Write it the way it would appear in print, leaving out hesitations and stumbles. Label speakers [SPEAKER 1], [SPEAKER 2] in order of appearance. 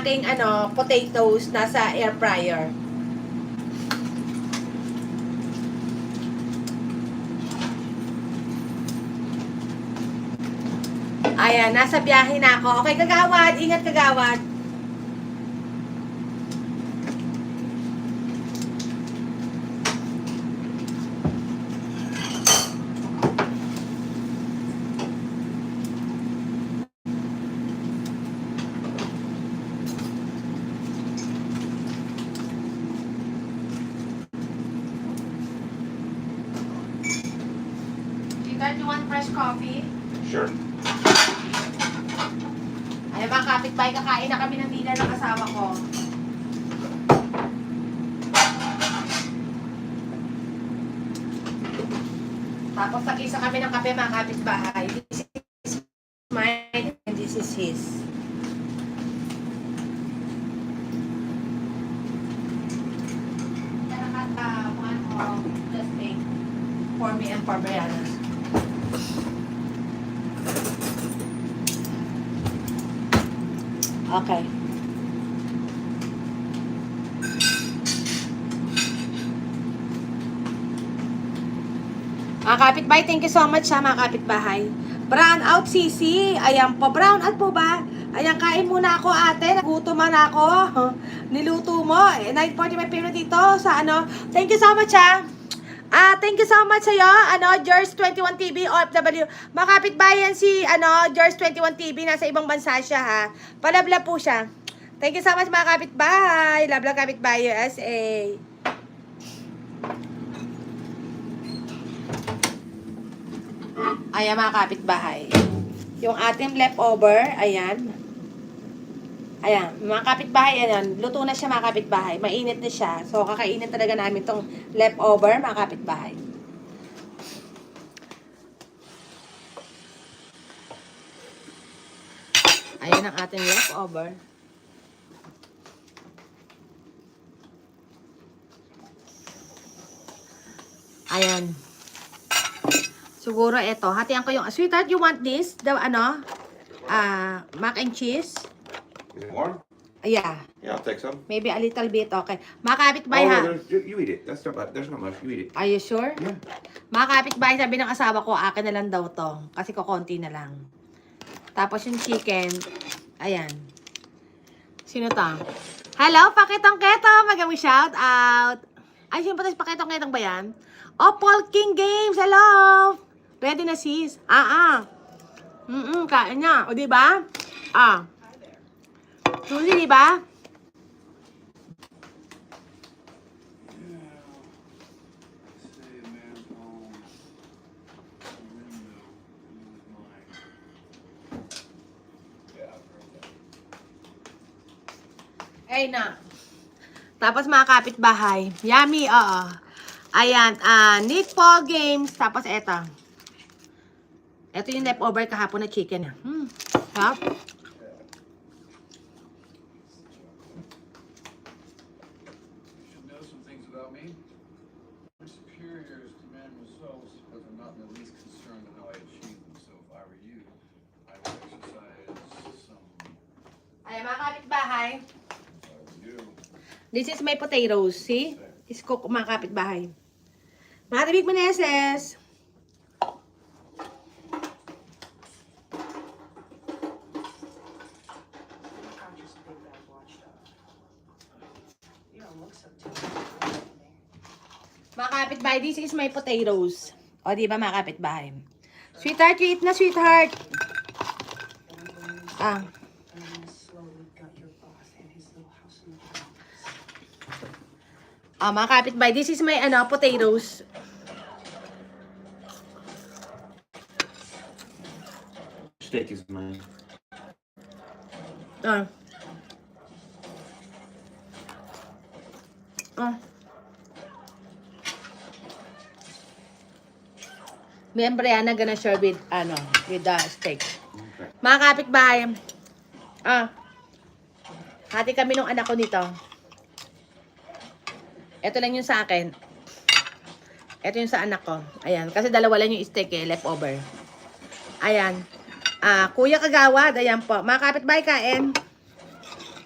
[SPEAKER 1] aking potatoes nasa air fryer. Ayan, nasa biyahe na ako. Okay, kagawad. Ingat, kagawad. Do you want fresh coffee?
[SPEAKER 2] Sure.
[SPEAKER 1] Ay, mga kapitbahay, kakain na kami ng dinner ng asawa ko. Tapos nag-isa kami ng kape, mga kapitbahay. This is mine and this is his. One of the steak for me and for Brianna. Okay. Mga kapitbahay, thank you so much sa mga kapitbahay. Brown out, Sisi. Ayan po, brown out po ba? Ayan, kain muna ako, ate. Nagutom na ako. Niluto mo. 9:45 p.m. dito sa Thank you so much, ha. Thank you so much sa'yo, George 21 TV, OFW. Mga kapitbayan si, George 21 TV, nasa ibang bansa siya, ha. Palabla po siya. Thank you so much, mga kapitbahay. Love lang kapitbahay USA. Ayan, mga kapitbahay. Yung ating leftover, ayan. Ayan, mga kapitbahay, ayan. Luto na siya, mga kapitbahay. Mainit na siya. So, kakainin talaga namin tong leftover, mga kapitbahay. Ayan ang ating leftover. Ayan. Siguro ito. Hatihan ko yung... Sweetheart, you want this? The, mac and cheese?
[SPEAKER 2] Is it warm?
[SPEAKER 1] Yeah.
[SPEAKER 2] Yeah, I'll take some.
[SPEAKER 1] Maybe a little bit. Okay. Mga kapitbahay, ha?
[SPEAKER 2] You eat it. There's not much. You eat it.
[SPEAKER 1] Are you sure?
[SPEAKER 2] Yeah.
[SPEAKER 1] Mga kapitbahay, sabi ng asawa ko, akin na lang daw to. Kasi kukonti na lang. Tapos yung chicken, ayan. Sino to? Hello, Pakitong Ketong. Magamang shout out. Ay, sino pa tayo? Pakitong Ketong ba yan? Oh, Paul King Games. Hello. Ready na sis? Kain niya. O, diba? Susi, diba? Ay na. Tapos mga kapitbahay. Yummy, oo. Ayan, Nick Paul Games. Tapos eto. Eto yung leftover kahapon na chicken. Sarap. Ayan mga kapitbahay. This is my potatoes. See? Is cook mga kapitbahay. Mga tabig maneses. Mga kapitbahay, this is my potatoes. O, diba mga kapitbahay? Sweetheart, you eat na, sweetheart. Mga kapitbahay, this is my potatoes.
[SPEAKER 2] Steak is mine. Me and Brianna gonna share with the steak. Okay.
[SPEAKER 1] Mga kapitbahay, hati kami nung anak ko nito. Ito lang yung sa akin. Ito yung sa anak ko. Ayan, kasi dalawa lang yung steak leftover. Ayan. Kuya Kagawad, ayan po. Mga kapitbahay, kain.